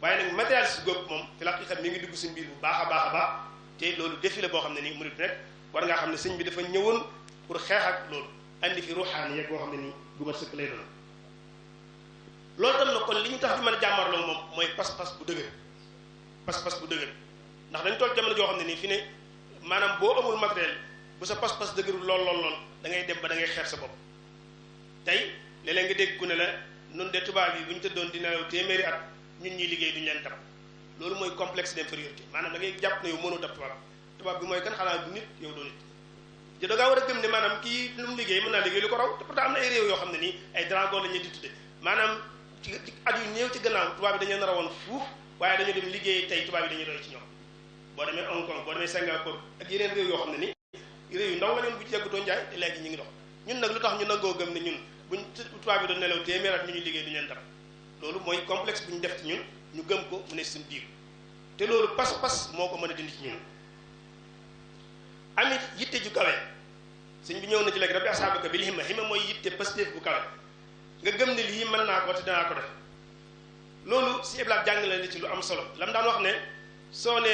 waaye nag matériel si góob moom fi la xam mi ngi dugg suñu biir bu baax a baax te loolu défilé boo xam ne nii murid rek war ngaa xam ne sëñ bi dafa ñëwoon pour xeex ak loolu andi fi ruuxaan yeeg boo xam ne nii bu ma sëkk lay doon loolu tam na kon li ñu tax ñu mën a jàmmarloo moom mooy pas-pas bu dëgër ndax dañ toll jamono joo xam ne nii fi ne maanaam boo amul matériel bu sa pas-pas dëgërul lool da ngay dem ba da ngay xeeb sa bopp tey léeg-léeg nga dégg ku ne la nun de tubaab yi bu ñu tëddoon di nelaw téeméeri at ñun ñuy liggéey duñu leen dab loolu mooy complexe d'infériorité maanaam da ngay jàpp ne yow mënoo dab tubaab bi mooy kan xanaa du nit yow doo nit te da ngaa war a gëm ne maanaam kii lu mu liggéey mën naa liggéey lu ko raw te pourtant am na ay réew yoo xam ne nii ay dragon la ñu di tudde maanaam ci at yu néew ci gannaaw tubaab bi dañu rawoon fuuf waaye dañu dem liggéey tey tubaab yi dañuy doy ci ñoom boo demee Hong Kong boo demee Singapour ak yeneen réew yoo xam ne ni réew yu ndaw la ñoon bu ci yàggutoo njaay te léegi ñu ngi dox ñun nag lu tax ñu nangoo gëm ne ñun buñ tubaab bi doon nelaw téeméer at ñu ñu liggéey du ñu leen dara loolu mooy complexe bu ñu def ci ñun ñu gëm ko mu ne suñu biir te loolu pas-pas moo ko mën a dindi ci ñun amit yitte ju kawe sëñ bi ñëw na ci léegi rabbi asaabaka bil himma mooy yitte pastéef bu kawe nga gëm ne lii mën naa ko te danaa ko def loolu si eblaat jàngale la ci lu am solo lam daan wax ne soo ne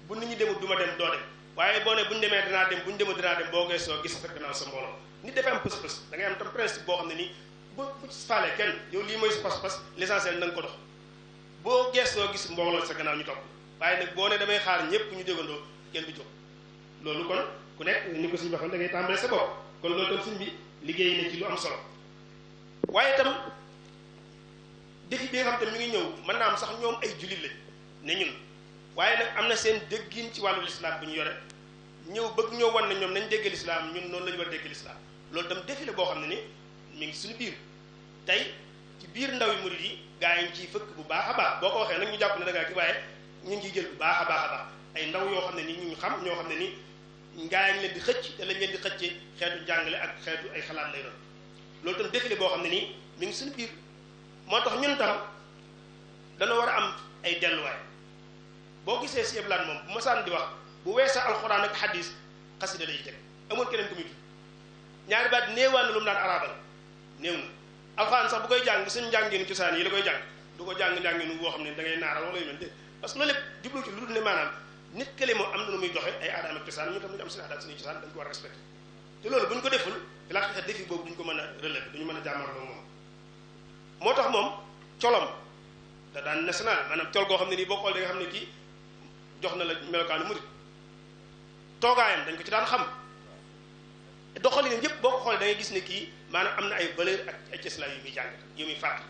bu nit ñi demul du ma dem doo dem waaye boo ne bu ñu demee dinaa dem bu ñu demul dinaa dem boo geesoo gis fekk naa sa mbooloo nit dafay am pës-pës da ngay am tam principe boo xam ne nii bu faale kenn yow lii mooy sa pas-pas l'essentiel na nga ko dox boo geesoo gis mbooloo sa gannaaw ñu topp waaye nag boo ne damay xaar ñëpp ñu déggandoo kenn du jóg loolu kon ku nekk ni ko suñu waxoon da ngay tàmbale sa bopp kon loolu tam suñ bi liggéey na ci lu am solo waaye itam défi bi nga xam te mi ngi ñëw mën naa am sax ñoom ay jullit lañ ne ñun waaye nag am na seen déggin ci wàllu lislaam bu ñu yore ñëw bëgg ñoo wan ne ñoom nañ dégg lislaam ñun noonu la ñu war a dégg lislaam loolu itam défi la boo xam ne ni mi ngi suñu biir tey ci biir ndaw yi murid yi gaa yi ngi ciy fëkk bu baax a baax boo ko waxee nag ñu jàpp ne da ngaa ki waaye ñu ngi ciy jël bu baax a baax ay ndaw yoo xam ne ni ñu xam ñoo xam ne ni gaa yi ngi leen di xëcc te lañ leen di xëccee xeetu jàngale ak xeetu ay xalaat lay doon loolu itam défi la boo xam ne nii mi ngi suñu biir moo tax ñun tam dana war a am ay delluwaay boo gisee si eblaan moom bu masaan di wax bu weesa alxuraan ak xadis xasida lay teg amul keneen ko muy tudd ñaari baat néewaan na lu mu daan arabal néew na alxuraan sax bu koy jàng suñu njànginu cosaan yi la koy jàng du ko jàng njànginu boo xam ne da ngay naaral wala yu mel dé parce que loolu lépp jublu ci lu dul ne maanaam nit kële moom am na nu muy doxe ay aadaam ak cosaan ñu tam ñu am suñu aadaam suñuy cosaan dañ ko war a respecté te loolu bu ñu ko deful fi laa xeex défi boobu duñu ko mën a relever duñu mën a jàmmarloo moom moo tax moom colom da daan national maanaam col goo xam ne nii boo xool da nga xam ne kii jox na la melokaanu murit toogaayam dañ ko ci daan xam doxalin yëpp boo ko xoolee da ngay gis ne kii maanaam am na ay valeur ak ay cëslaay yu muy jàng yu muy fàttali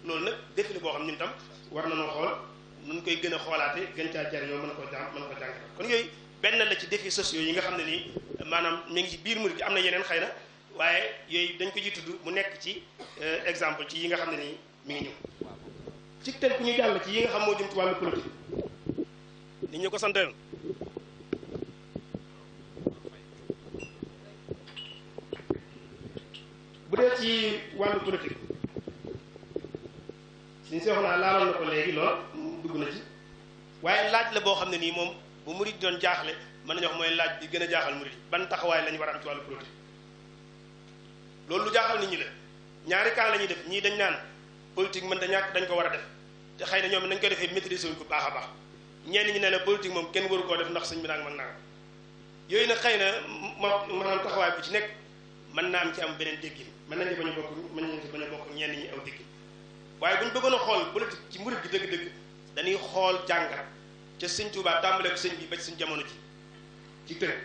loolu nag défi la boo xam ñun tam war nañoo xool nun koy gën a xoolaate gën caa jariñoo mën ko jàng kon yooyu benn la ci défis sociaux yi nga xam ne nii maanaam mi ngi ci biir murit gi am na yeneen xëy na waaye yooyu dañ ko ci tudd mu nekk ci exemple ci yi nga xam ne nii mi ngi ñëw ci tënk ñu jàll ci yi nga xam moo jëm ci wàllu politique nit ñu ko santoon bu dee ci wàllu politique suñ seexu naa laaloon na ko léegi lool dugg na ci waaye laaj la boo xam ne nii moom bu murid doon jaaxle mën nañu wax mooy laaj bi gën a jaaxal murid ban taxawaay la ñu war a am ci wàllu politique loolu lu jaaxal nit ñi la ñaari cas la ñuy def ñii dañ naan politique mën da ñàkk dañ ko war a def te xëy na ñoom nañ ko defee maîtriser wuñ ko baax a baax ñenn ñi ne la politique moom kenn waru koo def ndax sëñ bi nag mag naa yooyu nag xëy na maanaam taxawaay bu ci nekk mën naa am ci am beneen déggin mën nañ ci bañ a bokk mën nañ ci bañ a bokk ñenn ñi aw déggin waaye bu ñu bëggoon a xool politique ci murid gi dëgg-dëgg dañuy xool jàngat ca sëñ Tuubaa tàmbale ko sëñ bi ba ci suñ jamono ji ci tënk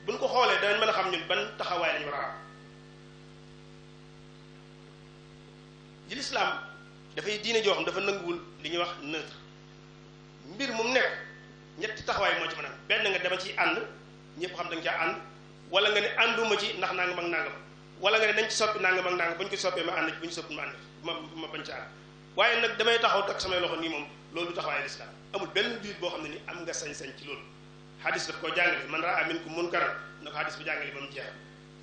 bu ñu ko xoolee danañ mën a xam ñun ban taxawaay lañu war a am ci lislaam dafay diine joo xam dafa nanguwul li ñuy wax neutre mbir mu nekk ñetti taxawaay moo ci mën a benn nga dama ciy ànd ñëpp xam da nga caa ànd wala nga ne ànduma ci ndax nangam ak nangam wala nga ne nañ ci soppi nangam ak nangam bu ñu ko soppee ma ànd ci bu ñu soppi ma ànd ma bañ ci ànd waaye nag damay taxaw ak samay loxo nii moom loolu du taxawaay lislaam amul benn jullit boo xam ne ni am nga sañ-sañ ci loolu hadis daf koo jàngale man raa minkum munkaran na ko hadis bi jàngale ba mu jeex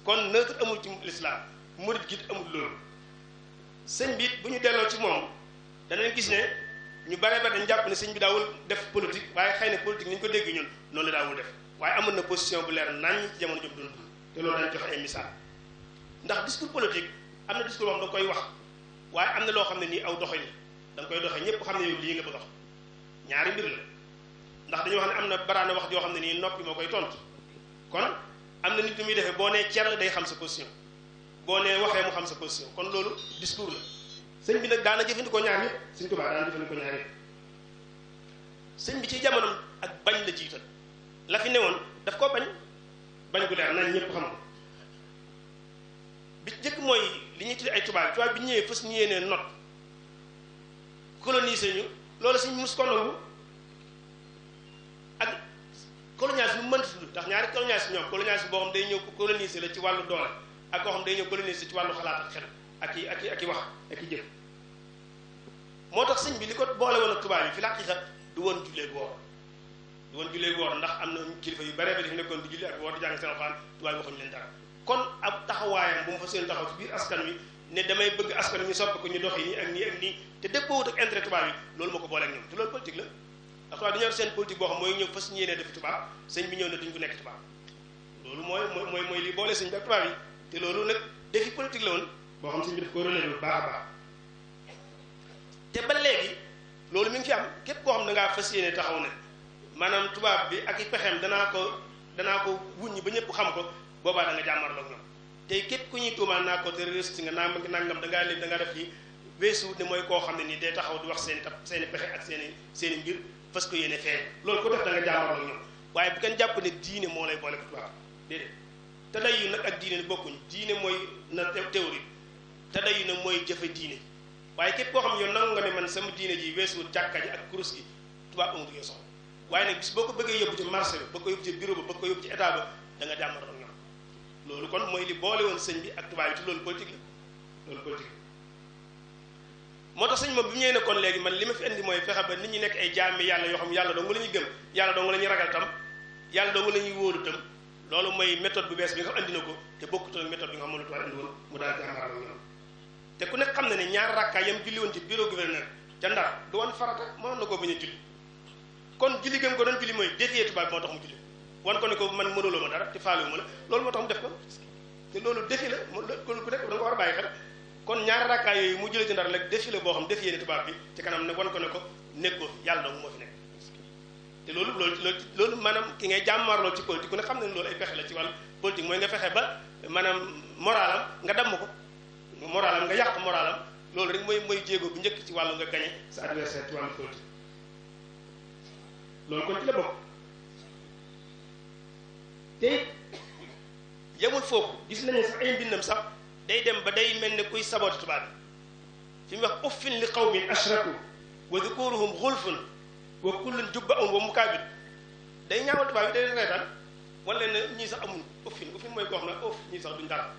kon neutre amul ci lislaam murid gi amul loolu sëñ bi bu ñu delloo ci moom danañ gis ne ñu bare ba dañ jàpp ne sëñ bi daawul def politique waaye xëy na politique ni ñu ko dégg ñun noonu la daawul def waaye amoon na position bu leer nañ ci jamono jëm doon dund te loolu dañ joxe ay misaal ndax discours politique am na discours boo xam da nga koy wax waaye am na loo xam ne nii aw doxalin da nga koy doxee ñëpp xam ne yow lii nga bëgg a wax ñaari mbir la ndax dañuy wax ne am na baraana wax joo xam ne nii noppi moo koy tontu kon am na nit ñi muy defee boo nee cer day xam sa position boo nee waxee mu xam sa position kon loolu discours la sëñ bi nag daana jëfandikoo ñaar yëpp sëñ Tuubaa daana jëfandikoo ñaar yëpp sëñ bi ci jamonoom ak bañ la jiital la fi newoon daf koo bañ gu leer nañ ñëpp xam ko bi njëkk mooy li ñuy tuddee ay tubaab bi ñëwee fas ñu yéenee not coloniser ñu loolu sëñ mus ko nangu ak colonialisme mu mënti tudd ndax ñaari colonialisme ñoom colonialisme boo xam day ñëw coloniser la ci wàllu doole ak koo xam day ñëw coloniser ci wàllu xalaat ak xel ak i wax ak i jëf moo tax sëñ bi li ko boole woon ak tubaab yi fi la xaqiiqa du woon jullee woor ndax am na kilifa yu bare ba di fi nekkoon di julli ak woor di jàng seen alxuraan tubaab yi waxuñu leen dara kon ab taxawaayam bu mu fa seen taxaw ci biir askan wi ne damay bëgg askan wi ñu soppi ko ñu doxi nii ak nii ak nii te dëppoowut ak intérêt tubaab yi loolu moo ko booleeg ñoom te loolu politique la ndax tubaab dañoo seen politique boo xam mooy ñëw fas ñeenee defi tubaab sëñ bi ñëw ne duñ ko nekk tubaab loolu mooy li boole sëñ bi ak tubaab yi te loolu nag defi politique la woon boo xam sëñ bi daf ko relevé bu baax a baax te ba léegi loolu mi ngi fi am képp koo xam ne ngaa fas yéene taxaw ne maanaam tubaab bi ak i pexeem danaa ko wuññi ba ñëpp xam ko boobaa da nga jàmmarloog ñoom tey képp ku ñuy tuumaal naa ko terroriste nga nangam da ngaa leen da ngaa def lii weesuwut ne mooy koo xam ne nii day taxaw di wax seen i pexe ak seen i mbir fas ko yéene feeñ loolu ko def da nga jàmmarloog ñoom waaye bu kenn jàpp ne diine moo lay boole ko tubaab déedéet te day yu nag ak diine bokkuñ diine mooy na théorie te day yu nag mooy jëfe diine waaye képp koo xam ne yow nangu nga ne man sama diine ji weesuwut jàkka ji ak kurus gi tubaab amul yow soxla waaye nag bis boo ko bëggee yóbbu ci marché bi bëgg ko yóbbu ci bureau ba bëgg ko yóbbu ci état ba da nga jàmmarloog ñoom loolu kon mooy li boole woon sëñ bi ak tubaab yi te loolu politique la loolu politique la moo tax sëñ moom bi mu ñëwee ne kon léegi man li ma fi indi mooy fexe ba nit ñi nekk ay jaami yàlla yoo xam yàlla dong la ñuy gëm yàlla dong la ñuy ragal tam yàlla dong la ñuy wóolu tam loolu mooy méthode bu bees bi nga xam andi na ko te bokkut ak méthode bi nga xam ne tubaab andi woon mu daal jàmmarloo ñoom te ku nekk xam na ne ñaar rakkaay yam julli woon ci bureau gouverneur ca Ndar du woon farata mënoon na koo bañ a julli kon julli gëm ko doon julli mooy défier tubaab moo tax mu julli wan ko ne ko man mënuloo ma dara te faalewu ma la loolu moo tax mu def ko te loolu défi la ku nekk da nga ko war a bàyyi xel kon ñaari rakkaay yooyu mu jëlee ci Ndar rek défi la boo xam défier ne tubaab bi ci kanam ne wan ko ne ko nekkoo yàlla dong moo fi nekk te loolu maanaam ki ngay jàmmarloo ci politique ku ne xam ne loolu ay pexe la ci wàllu politique mooy nga fexe ba maanaam moralam nga damm ko moralam nga yàq moralam loolu rek mooy jéego bu njëkk ci wàllu nga gañe sa adversaire ci wàllu politique loolu kon ci la bokk te yemul foofu gis nañu sax ay mbindam sax day dem ba day mel ne kuy sabooti tubaab bi fi mu wax uffin li qawmin ashraku wa dhukuruhum xulfun wa kullun jubbaun wa mukaabir day ñaawal tubaab bi day reetaan wan leen ne ñii sax amuñ uffin mooy koo xam ne uff ñii sax duñ dara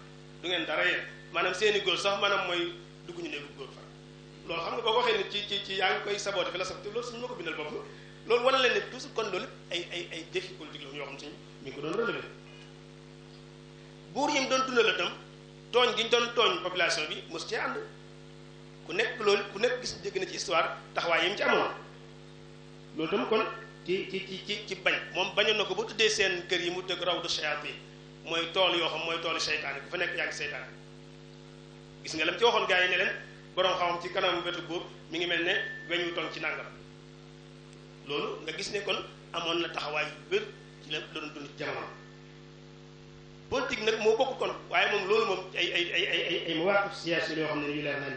du ngeen dara yéen maanaam seeni góor sax maanaam mooy dugg ñu néegu góor fa loolu xam nga boo ko waxee ni ci yaa ngi koy saboté fi la saboté loolu suñu ma ko bindal bopp loolu wane leen ne toujours kon loolu ay défi politique la yoo xam suñu mi ngi ko doon relevé buur yi mu doon dundal itam tooñ gi ñu doon tooñ population bi mos cee ànd ku nekk loolu ku nekk gis dégg na ci histoire taxawaay yi mu ci amoon loolu tam kon ci bañ moom bañoon na ko ba tuddee seen kër yi mu dëgg raw du shayatin mooy tool yoo xam mooy toolu seytaane ku fa nekk yaa ngi seytaane gis nga lam ci waxoon gars yi ne leen borom xam ci kanam wetu buur mi ngi mel ne weñu toŋ ci nàngam loolu nga gis ne kon amoon na taxawaay yu wér ci la doon dund ci jamono politique nag moo bokk kon waaye moom loolu moom ay mawaqif siyaasi yoo xam ne yu leer nañ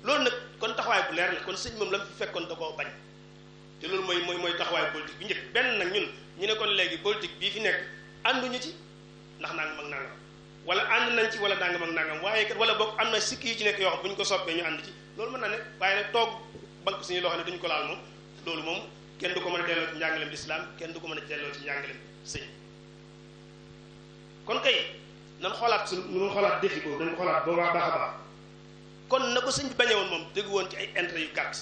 loolu nag kon taxawaay bu leer la kon sëñ moom la mu fi fekkoon da koo bañ te loolu mooy taxawaay politique bi njëkk benn nag ñun ñu ne kon léegi politique bii fi nekk ànduñu ci ndax nangam ak nangam wala ànd nañ ci wala nangam ak nangam waaye kat wala boog am na sikki yu ci nekk yoo xam bu ñu ko soppee ñu ànd ci loolu mën naa ne waaye nag toog banque suñu loo xam ne duñu ko laal moom loolu moom kenn du ko mën a delloo ci njàngaleem lislaam kenn du ko mën a delloo ci njàngaleem sëñ kon kay nan xoolaat suñu xoolaat défi boobu dañ ko xoolaat boobu baax a baax kon na ko sëñ bi bañee woon moom dégg woon ci ay intérêt yu gàtt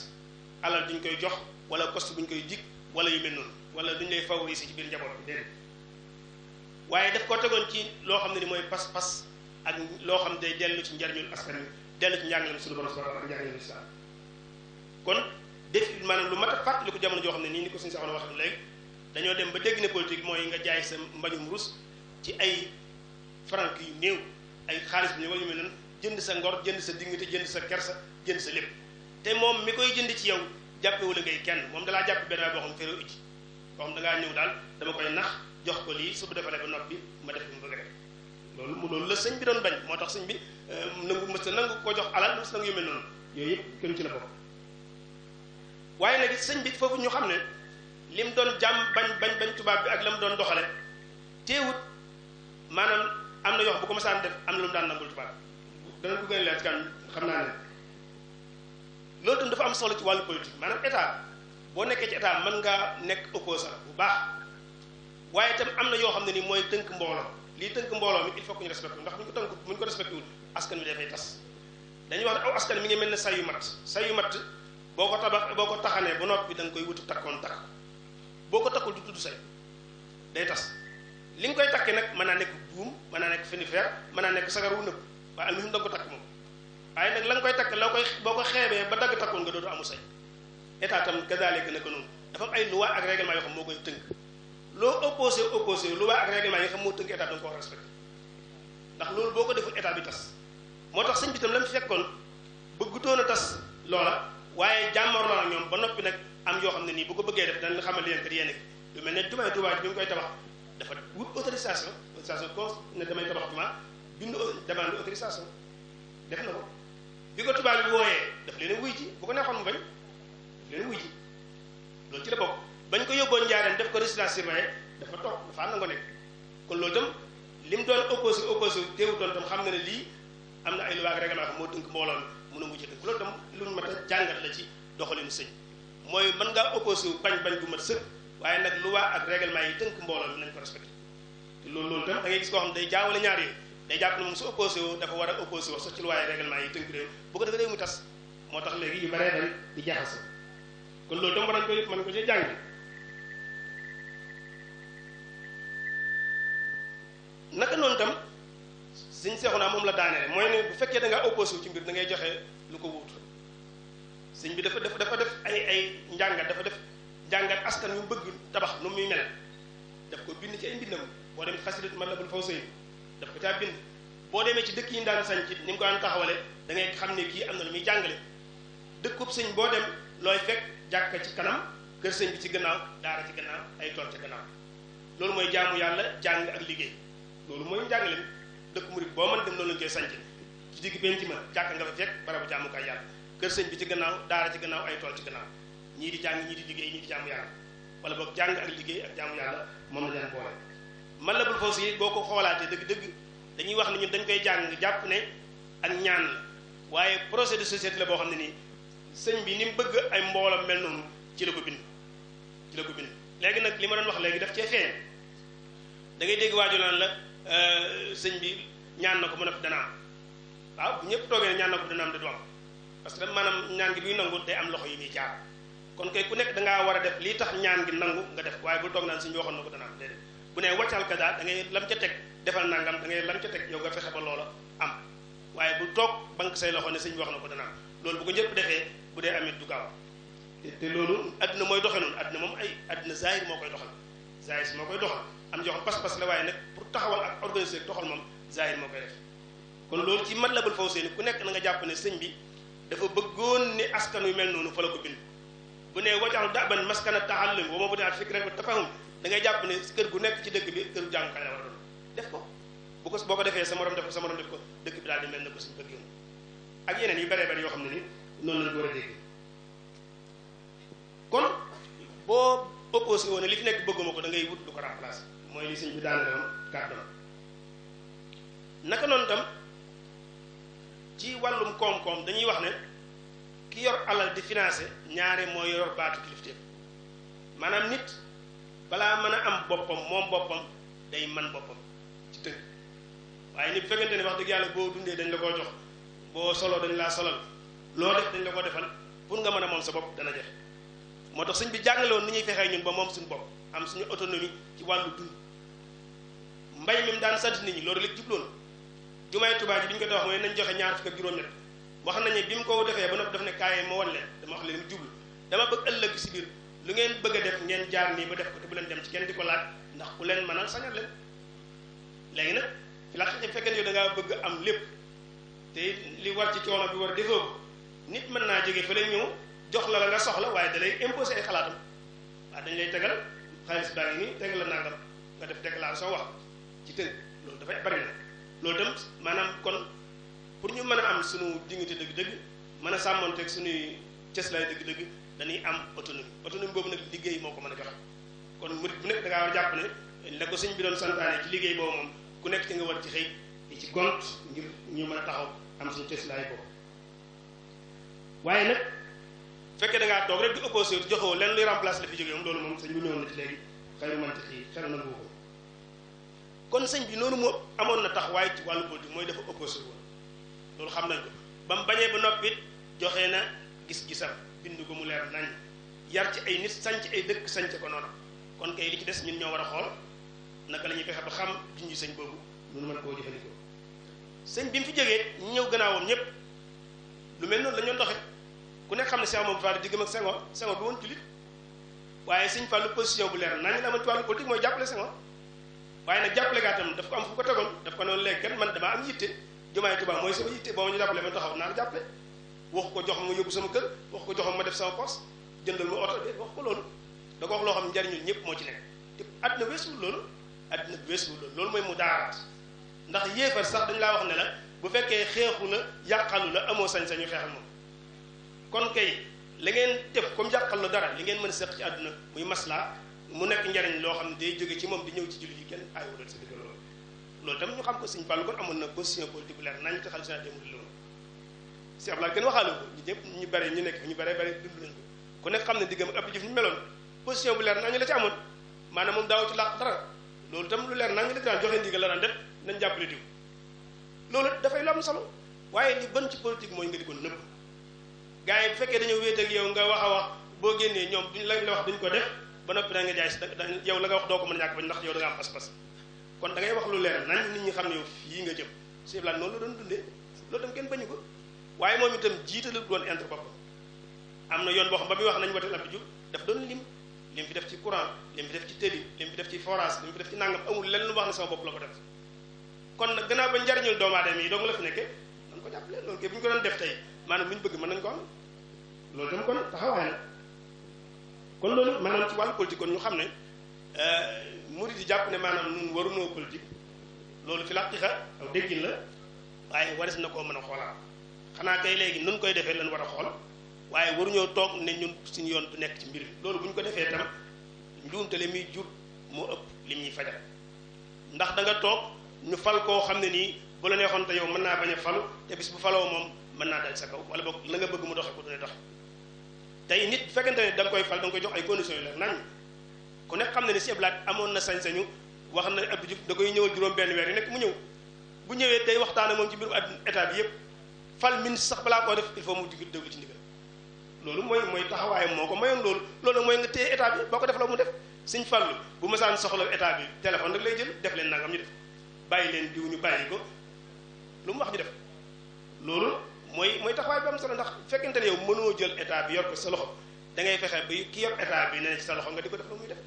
alal duñ koy jox wala poste buñ koy dig wala yu mel noonu wala duñ lay favoriser ci biir njaboot bi déedéet waaye daf ko tegoon ci loo xam ne ni mooy pas-pas ak loo xam ne day dellu ci njariñul askan wi dellu ci njàngaleem suñu borom subhanahu wa ta'ala ak njàngaleem islam kon défi maanaam lu mat a fàttali ko jamono joo xam ne nii ni ko suñu saxoon waxee léegi dañoo dem ba dégg ne politique mooy nga jaay sa mbañum rus ci ay franc yu néew ay xaalis bi ne wala yu mel noonu jënd sa ngor jënd sa dignité jënd sa kersa jënd sa lépp te moom mi koy jënd ci yow jàppewula ngay kenn moom dalaa jàpp benn boo xam féréw ijji boo xam da ngaa ñëw daal dama koy nax jox ko lii su bu defalee ba noppi ma def li mu bëgg a def loolu la sëñ bi doon bañ moo tax sëñ bi nangu mës nangu ko jox alal mës nangu yu mel noonu yooyu yëpp kenn ci la bokk waaye nag sëñ bi foofu ñu xam ne lim doon jàmm bañ tubaab bi ak la mu doon doxale teewut maanaam am na yoo xam bu ko masaan def am na lu mu daan nangul tubaab danañ ko gën a leer ci kan xam naa ne loolu tam dafa am solo ci wàllu politique maanaam état boo nekkee ci état mën ngaa nekk opposant bu baax waaye itam am na yoo xam ne ni mooy tënk mbooloo lii tënk mbooloo mi il faut que ñu respecté ndax bu ñu ko respecté wul askan wi dafay tas dañuy wax ne aw askan mi ngi mel ne say yu mat boo ko taxanee ba noppi da nga koy wuti takkoon takk boo ko takkul du tudd say day tas li nga koy takkee nag mën naa nekk buum mën naa nekk finifère mën naa nekk sagar wu nëbb waaye almuhim da nga ko takk moom waaye nag la nga koy takk boo ko xeebee ba dagg takkoon nga dootu amu say état tam gazaalika naka noonu dafa am ay loi ak règlement yoo xam moo koy tënk loo opposé loi ak règlement yi nga xam moo tënk état da nga ko war a respecté ndax loolu boo ko deful état bi tas moo tax sëñ bi tam la mu fekkoon bëggutoon a tas loola waaye jàmmoor la ñoom ba noppi nag am yoo xam ne nii bu ko bëggee def danañ xamal leen kat yéen lu mel ne jumaay Tuubaa bi mu koy tabax dafa wut autorisation ko ne damay tabax jumaa bind demande autorisation def na ko bi ko tubaab bi wooyee daf leen wuy ji bu ko neexoon mu bañ daf leen wuy ji loolu ci la bokk bañ ko yóbboon Njaaréem def ko résidence surveillée dafa toog dafa am na nga nekk kon loolu itam li mu doon opposé teewutoon tam xam na ne lii am na ay loi ak règlement xam moo tënk mbooloo mi mën a mujj dëkk loolu tam lu mat a jàngat la ci doxalinu sëñ mooy mën ngaa opposé bañ gu mat sëkk waaye nag loi ak règlement yi tënk mbooloo mi nañ ko respecté te loolu tam da ngay gis koo xam day jaawale ñaar yi day jàpp ne moom su opposé woo dafa war a opposé woo sax ci loi ak règlement yi tënk réew bu ko defee réew mi tas moo tax léegi yu baree bari di jaxase kon loolu tam war nañ ko mën ko ci jàng naka noonu tam sëñ Seexuna moom la daaneele mooy ne bu fekkee da ngaa opposé wu ci mbir da ngay joxe lu ko wuutu sëñ bi dafa def ay njàngat dafa def njàngat askan yu bëgg tabax nu muy mel daf ko bind ci ay mbindam boo demee xasidat Matlabul Fawzayni daf ko caa bind boo demee ci dëkk yi ñu daan sañ ci ni mu ko daan taxawale da ngay xam ne kii am na lu muy jàngale dëkkub sëñ boo dem looy fekk jàkka ci kanam kër sëñ bi ci gannaaw daara ci gannaaw ay tool ci gannaaw loolu mooy jaamu yàlla jàng ak liggéey loolu mooy njàngale dëkk murit boo mën dem noonu lañ koy sañc ci digg penc ma jàkka nga fa fekk barabu jaamukaay yàlla kër sëñ bi ci gannaaw daara ci gannaaw ay tool ci gannaaw ñii di jàng ñii di liggéey ñii di jaamu yàlla wala boog jàng ak liggéey ak jaamu yàlla moom la daan boole Matlabul Fawzayni boo ko xoolaatee dëgg-dëgg dañuy wax ne ñun dañ koy jàng jàpp ne ak ñaan la waaye projet de société la boo xam ne nii sëñ bi ni mu bëgg ay mboolam mel noonu ci la ko bind léegi nag li ma doon wax léegi daf cee feeñ da ngay dégg waaju naan la sëñ bi ñaan na ko mën a fi danaa waaw bu ñëpp toogee ñaan na ko dana am de du am parce que maanaam ñaan gi buy nangu day am loxo yi muy jaar kon kay ku nekk da ngaa war a def lii tax ñaan gi nangu nga def waaye bu toog naan suñu waxoon na ko dana am déedéet bu ne waccal ka daal da ngay lam ca teg defal nangam da ngay lam ca teg yow nga fexe ba loola am waaye bu toog banque say loxo ne sëñ bi wax na ko dana am loolu bu ko ñëpp defee bu dee amit du gaaw te loolu adduna mooy doxe noonu adduna moom ay adduna zahir moo koy doxal zahir si moo koy doxal am jox pas-pas la waaye nag pour taxawal ak organiser doxal moom zahir moo koy def kon loolu ci Matlabul Fawzayni ku nekk na nga jàpp ne sëñ bi dafa bëggoon ni askan wi mel noonu fa la ko bind bu ne wajaxlu daban maskana taallum wa ma bu daat fikra wa tafahum da ngay jàpp ne kër gu nekk ci dëkk bi këru jàngukaay la war a doon def ko bu ko boo ko defee sa morom def ko sa morom def ko dëkk bi daal di mel ne ko suñu bëgg yoon ak yeneen yu bëree bëri yoo xam ne ni noonu lañ ko war a dégg kon boo opposé woon ne li fi nekk bëgguma ko da ngay wut lu ko remplacer mooy li sëñ bi daanale woon kàddu naka noonu tam ci wàllum koom-koom dañuy wax ne ki yor alal di financé ñaare mooy yor baatu kilifteef maanaam nit balaa mën a am boppam moom boppam day man boppam ci tënk waaye nit bu fekkente ne wax dëgg yàlla boo dundee dañ la koo jox boo solo dañ laa solal loo def dañ la ko defal pour nga mën a moom sa bopp dana jafe moo tax sëñ bi jàngale woon ni ñuy fexee ñun ba moom suñu bopp am suñu autonomie ci wàllu dund mbay mi mu daan sant nit ñi loolu la jubloon jumaay Tuubaa ji bi ñu ko wax mooy nañ joxe ñaar fukk ak juróom-ñett wax nañu bi mu ko defee ba noppi daf ne kaay ma wan leen dama wax leen jublu dama bëgg ëllëg si biir lu ngeen bëgg a def ngeen jaar nii ba def ko te bu leen dem ci kenn di ko laaj ndax ku leen mënal sañal leen léegi nag fi la xëy fekkee yow da ngaa bëgg am lépp te li war ci coono bi war a defoo ko nit mën naa jóge fa lay ñëw jox la nga soxla waaye da lay imposer ay xalaatam waaw dañ lay tegal xaalis baa ngi nii tegal la nangam nga def déclaration wax ci tënk loolu dafay bari na loolu tam maanaam kon pour ñu mën a am suñu dignité dëgg-dëgg mën a sàmmonteeg suñuy cëslaay dëgg-dëgg dañuy am autonomie boobu nag liggéey moo ko mën a joxe kon murid bu nekk da ngaa war a jàpp ne la ko sëñ bi doon santaane ci liggéey boobu moom ku nekk ci nga war ci xëy di ci gont ngir ñu mën a taxaw am suñu cëslaay boobu waaye nag fekkee da ngaa toog rek di opposé di joxoo leen luy remplacer la fi jógee moom loolu moom sëñ bi ñëwoon na ci léegi xëy man ci xel na ko kon sëñ bi noonu moo amoon na taxawaay ci wàllu politique mooy dafa opposé woon loolu xam nañ ko ba mu bañee ba noppi it joxe na gis-gisam bind ko mu leer nañ yar ci ay nit sanc ay dëkk sanc ko noonu kon kay li ci des ñun ñoo war a xool naka la ñuy fexe ba xam junj sëñ boobu ñu mën koo jëfandikoo sëñ bi mu fi jógee ñu ñëw gannaawam ñëpp lu mel noonu la ñu doxe ku nekk xam ne Cheikh Mamadou Fall diggam ak Senghor bi woon jullit waaye sëñ Fallu position bu leer nañ la amoon ci wàllu politique mooy jàppale Senghor waaye nag jàppale gaa tam daf ko am fu ko tegoon daf ko noonu léegi kat man damaa am yitte jumaay Tuubaa mooy sama yitte boo ma ñu jàppale ma taxaw naa la jàppale wax ko jox ma yóbbu sama kër wax ko jox ma def sama poste jëndal ma oto de wax ko loolu da ko wax loo xam ne njariñul ñëpp moo ci nekk te àddina weesuwul loolu àddina weesuwul loolu mooy mu daaraat ndax yéefar sax dañ laa wax ne la bu fekkee xeexu la yàqalu la amoo sañ-sañu xeexal moom kon kay la ngeen def comme yàqal la dara li ngeen mën a seq ci àdduna muy maslaa mu nekk njariñ loo xam ne day jóge ci moom di ñëw ci jullit yi kenn aayoo sa digg loolu loolu tam ñu xam ko Sëñ Fallu kon amoon na position politique bu leer nañ te xal général mu loolu si Abdoulaye kenn waxaale ko ñu ñëpp ñu bare ñu nekk ñu bare dund nañ ko ku nekk xam ne diggam ak Abdou Diouf ñu meloon position bu leer nañ la ci amoon maanaam moom daaw ci làq dara loolu tam lu leer nañ la ci daan joxe ndigal la daan def nañ jàppale diw loolu dafay lu am solo waaye li bon ci politique mooy nga di ko nëbb gars yi bu fekkee dañoo wéet ak yow nga wax a wax boo génnee ñoom duñ la wax duñ ko def ba noppi da nga jaay si yow la nga wax doo ko mën a ñàkk bañ ndax yow da nga am pas-pas kon da ngay wax lu leer nañ nit ñi xam ne yow fii nga jëm sëñ Blanc noonu la doon dundee loolu tam kenn bañu ko waaye moom itam jiitalu doon entre boppam am na yoon boo xam ba muy wax nañ wote Abdou Diouf daf doon lim fi def ci courant lim fi def ci tëli lim fi def ci forage lim fi def ci nangam amul lenn lu wax ne sama bopp la ko def kon nag gannaaw ba njariñul doomu aadama yi dong la fi nekkee nañ ko jàppale loolu kay bu ñu ko doon def tey maanaam lu ñu bëgg mën nañ ko am loolu tam kon taxawaay la kon loolu maanaam ci wàllu politique kon ñu xam ne murid yi jàpp ne maanaam nun warunoo politique loolu fi la xixa aw déggin la waaye waris na koo mën a xoolaat xanaa kay léegi nun koy defee lan war a xool waaye waruñoo toog ne ñun suñu yoon du nekk ci mbir mi loolu bu ñu ko defee tam njuumte li muy jur moo ëpp lim ñuy fajal ndax da nga toog ñu fal koo xam ne nii bu la neexoon te yow mën naa bañ a falu te bis bu faloo moom mën naa dal sa kaw wala boog la nga bëgg mu doxe ko du ne doxe tey nit bu fekkente ne da nga koy fal da nga koy jox ay conditions yu leer nañ ku nekk xam ne ne si Ablaat amoon na sañ-sañu wax na Abdou Diouf da koy ñëwal juróom benn weer yi nekk mu ñëw bu ñëwee day waxtaan ak moom ci mbirum état bi yëpp fal ministre sax balaa koo def il faut mu digg déglu ci ndigal loolu mooy taxawaayam moo ko mayoon loolu nag mooy nga téye état bi boo ko def la mu def Sëñ Fallu bu masaan soxla état bi téléphone rek lay jël def leen nangam ñu def bàyyi leen diw ñu bàyyi ko lu mu wax ñu def loolu mooy taxawaay bi am solo ndax fekkente ne yow mënoo jël état bi yor ko sa loxo da ngay fexe ba ki yor état bi ne ci sa loxo nga di ko def la muy def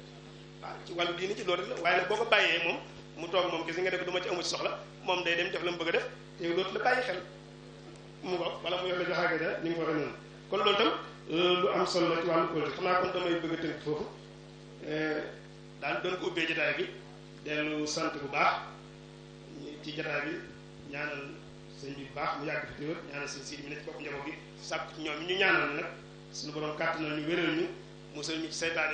waaw ci wàllu diini ci loolu rek la waaye nag boo ko bàyyee moom mu toog moom kese nga def du ma ci amu ci soxla moom day dem def la mu bëgg a def te dootu la bàyyi xel mu ko wala mu yor la joxaage da ni mu waxee noonu kon loolu tam lu am solo la ci wàllu politique xam naa kon damay bëgg a tënk foofu daal doon ko ubbee jotaay bi dellu sant bu baax ci jotaay bi ñaanal sëñ bi bu baax mu yàgg fi téwér ñaanal sëñ Sidi mi ne ci bopp njaboot gi sàkk ci ñoom ñu ñaanal nag suñu borom kàttanal ñu wéral ñu musal ñu ci seytaane